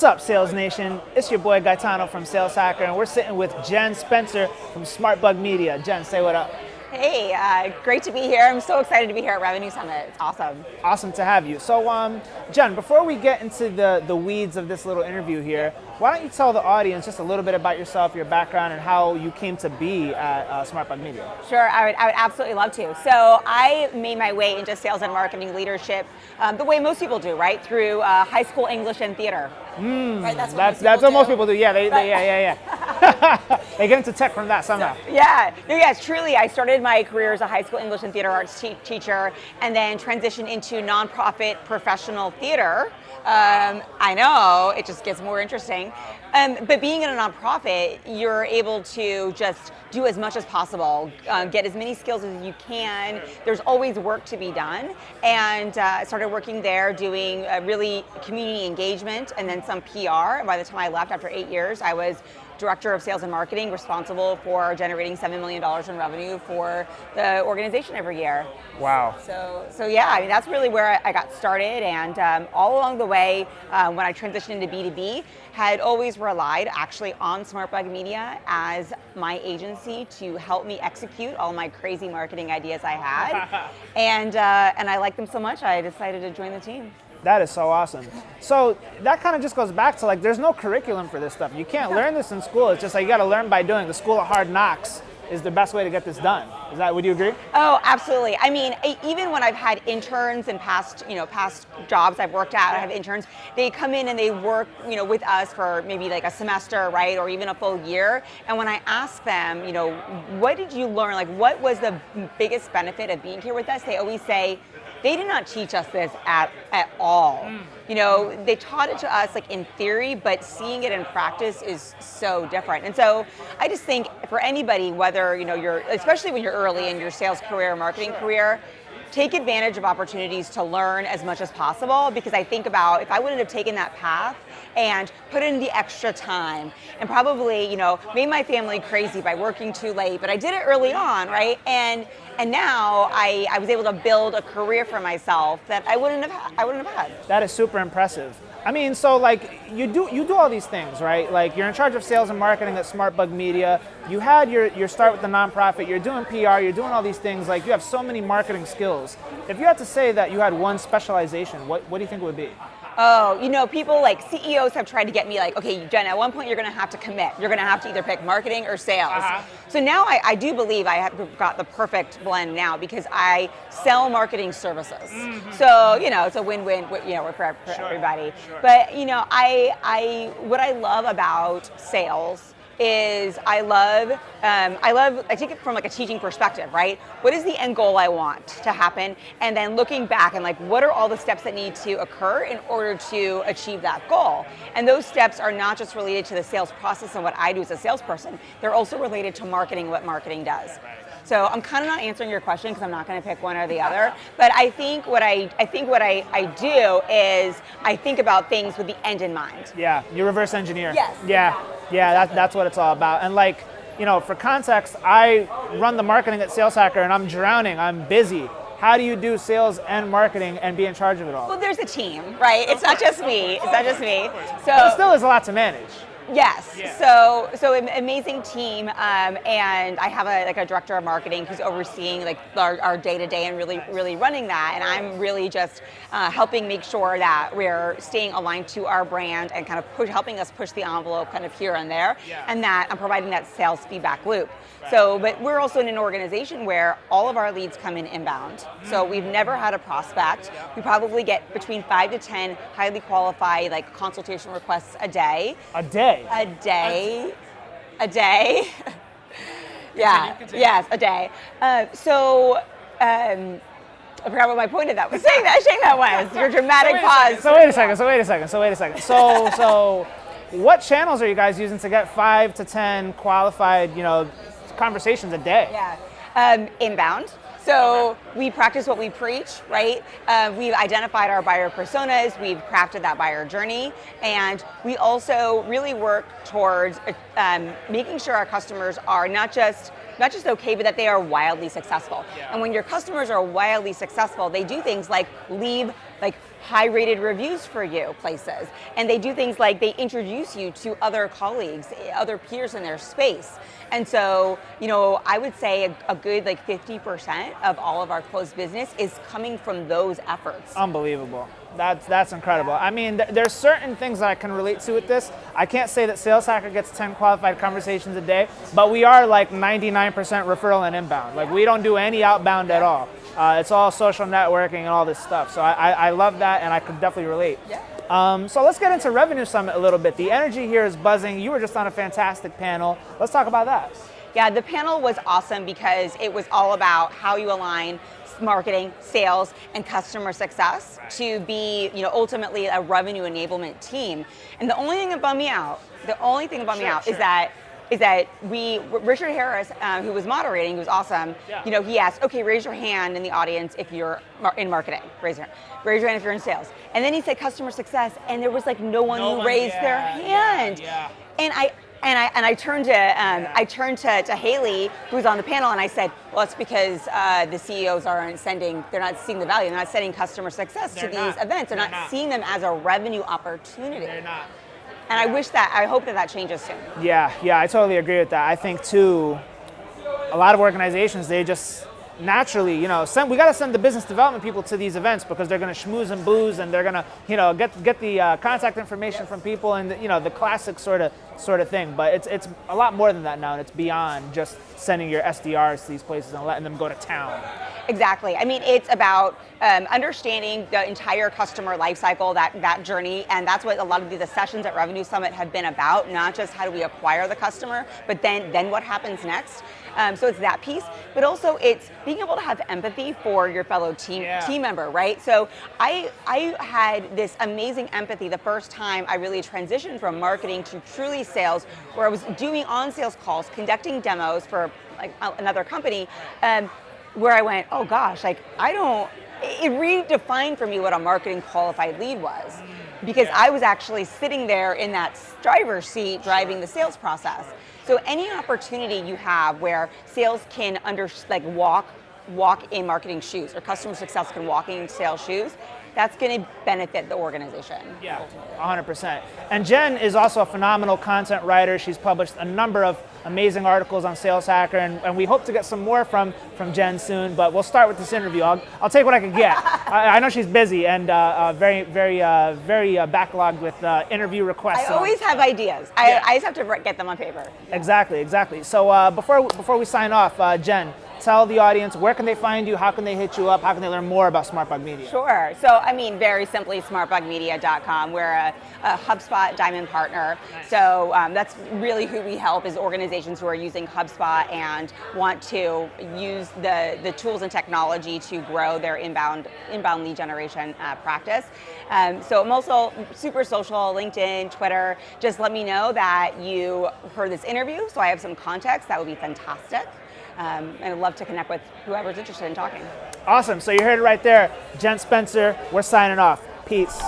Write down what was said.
What's up, Sales Nation? It's your boy Gaetano from Sales Hacker, and we're sitting with Jen Spencer from SmartBug Media. Jen, say what up. Hey, great to be here. I'm so excited to be here at Revenue Summit. It's awesome. Awesome to have you. So, Jen, before we get into the weeds of this little interview here, why don't you tell the audience just a little bit about yourself, your background, and how you came to be at SmartBug Media? Sure, I would absolutely love to. So I made my way into sales and marketing leadership the way most people do, right? Through high school English and theater. Right? That's what most people do. Yeah, they get into tech from that somehow. Yes, truly. I started my career as a high school English and theater arts teacher, and then transitioned into nonprofit professional theater. I know, it just gets more interesting. But being in a nonprofit, you're able to just do as much as possible, get as many skills as you can. There's always work to be done. And I started working there doing really community engagement and then some PR. By the time I left after 8 years, I was Director of Sales and Marketing, responsible for generating $7 million in revenue for the organization every year. Wow. So yeah, I mean, that's really where I got started, and all along the way, when I transitioned into B2B, had always relied actually on SmartBug Media as my agency to help me execute all my crazy marketing ideas I had. and I liked them so much, I decided to join the team. That is so awesome. So that kind of just goes back to, like, there's no curriculum for this stuff. You can't learn this in school. It's just like you got to learn by doing. The school of hard knocks is the best way to get this done. Would you agree? Oh, absolutely. I mean, even when I've had interns in past jobs I've worked at, I have interns, they come in and they work, with us for maybe like a semester, right? Or even a full year. And when I ask them, what did you learn? Like, what was the biggest benefit of being here with us? They always say, they did not teach us this at all. They taught it to us like in theory, but seeing it in practice is so different. And so I just think for anybody, whether you're, especially when you're early in your sales career or marketing career, take advantage of opportunities to learn as much as possible, because I think about if I wouldn't have taken that path and put in the extra time and probably, made my family crazy by working too late, but I did it early on, right? And now I was able to build a career for myself that I wouldn't have had. That is super impressive. I mean, so like you do all these things, right? Like you're in charge of sales and marketing at SmartBug Media. You had your start with the nonprofit. You're doing PR. You're doing all these things. Like you have so many marketing skills. If you had to say that you had one specialization, what do you think it would be? Oh, people like CEOs have tried to get me like, okay, Jen, at one point you're going to have to commit. You're going to have to either pick marketing or sales. So now I do believe I have got the perfect blend now, because I sell marketing services. So, it's a win-win, for everybody. Sure. But, I what I love about sales is I take it from like a teaching perspective, right? What is the end goal I want to happen? And then looking back and like, what are all the steps that need to occur in order to achieve that goal? And those steps are not just related to the sales process and what I do as a salesperson, they're also related to marketing, what marketing does. So I'm kind of not answering your question because I'm not going to pick one or the other. But I think what I do is I think about things with the end in mind. Yeah, you reverse engineer. Yes. Yeah, that's what it's all about. And like, for context, I run the marketing at Sales Hacker and I'm drowning. I'm busy. How do you do sales and marketing and be in charge of it all? Well, there's a team, right? It's not just me. So but it still is a lot to manage. Yes. Yeah. So an amazing team, and I have a director of marketing who's overseeing like our day-to-day and really running that, and I'm really just helping make sure that we're staying aligned to our brand and kind of helping us push the envelope kind of here and there, and that I'm providing that sales feedback loop. So, but we're also in an organization where all of our leads come in inbound. So we've never had a prospect. We probably get between 5 to 10 highly qualified like consultation requests a day. A day? A day. Yeah, yes, a day. I forgot what my point of that was. Saying that was your dramatic pause. So wait a second. So what channels are you guys using to get 5 to 10 qualified, conversations a day? Yeah, inbound. So we practice what we preach, right? We've identified our buyer personas, we've crafted that buyer journey, and we also really work towards making sure our customers are not just not just okay, but that they are wildly successful. Yeah. And when your customers are wildly successful, they do things like leave like high-rated reviews for you places, and they do things like they introduce you to other colleagues, other peers in their space. And so, I would say a good like 50% of all of our closed business is coming from those efforts. Unbelievable. That's incredible. I mean, there's certain things that I can relate to with this. I can't say that Sales Hacker gets 10 qualified conversations a day, but we are like 99% referral and inbound. Like we don't do any outbound at all. It's all social networking and all this stuff. So I love that, and I could definitely relate. Yeah. So let's get into Revenue Summit a little bit. The energy here is buzzing. You were just on a fantastic panel. Let's talk about that. Yeah, the panel was awesome because it was all about how you align marketing, sales, and customer success to be, ultimately a revenue enablement team. And the only thing that bummed me out, is that Richard Harris, who was moderating, who was awesome, Yeah. He asked, okay, raise your hand in the audience if you're in marketing, raise your hand if you're in sales. And then he said customer success, and there was like no one who raised their hand. Yeah. And I turned to Haley, who was on the panel, and I said, well, it's because the CEOs they're not seeing the value, they're not setting customer success to these events, they're not seeing them as a revenue opportunity. They're not. And I hope that changes soon. Yeah, I totally agree with that. I think too, a lot of organizations, they just naturally, we got to send the business development people to these events because they're going to schmooze and booze, and they're going to, get the contact information from people, and the classic sort of thing. But it's a lot more than that now, and it's beyond just sending your SDRs to these places and letting them go to town. Exactly. I mean, it's about understanding the entire customer lifecycle, that journey, and that's what a lot of the sessions at Revenue Summit have been about. Not just how do we acquire the customer, but then what happens next. So it's that piece, but also it's being able to have empathy for your fellow team member, right? So I had this amazing empathy the first time I really transitioned from marketing to truly sales, where I was doing on-sales calls, conducting demos for like another company, where I went, oh gosh, it redefined for me what a marketing qualified lead was. Because I was actually sitting there in that driver's seat driving the sales process. So any opportunity you have where sales can walk in marketing shoes, or customer success can walk in sales shoes, that's going to benefit the organization. Yeah, 100%. And Jen is also a phenomenal content writer. She's published a number of amazing articles on Sales Hacker, and we hope to get some more from Jen soon, but we'll start with this interview. I'll take what I can get. I know she's busy and very backlogged with interview requests. I always have ideas. I just have to get them on paper. Exactly. So before we sign off, Jen, tell the audience, where can they find you? How can they hit you up? How can they learn more about SmartBug Media? Sure. So, very simply, smartbugmedia.com. We're a HubSpot Diamond partner. Nice. So that's really who we help, is organizations who are using HubSpot and want to use the tools and technology to grow their inbound lead generation practice. So I'm also super social, LinkedIn, Twitter. Just let me know that you heard this interview, so I have some context. That would be fantastic. And I'd love to connect with whoever's interested in talking. Awesome. So you heard it right there. Jen Spencer, we're signing off. Peace.